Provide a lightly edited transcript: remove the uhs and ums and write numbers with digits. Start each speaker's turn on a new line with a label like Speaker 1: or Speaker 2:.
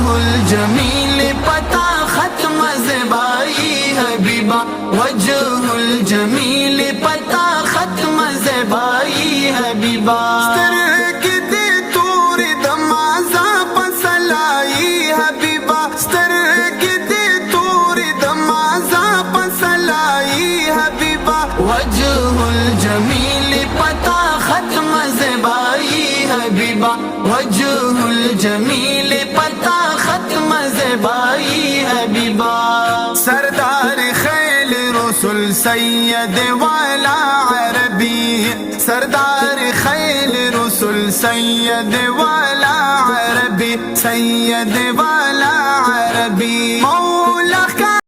Speaker 1: वजहुल जमील पता खत्म ज़ेबाई हबीबा, वजहुल जमील पता खत्म ज़ेबाई हबीबा। वजहुल जमील पता खत्म ज़ेबाई हबीबा, वजहुल जमील पता खत्म ज़ेबाई हबीबा। सरदार खैल रसूल सैयद वाला अरबी, सरदार खैल रसूल सैयद वाला अरबी, सैयद वाला अरबी।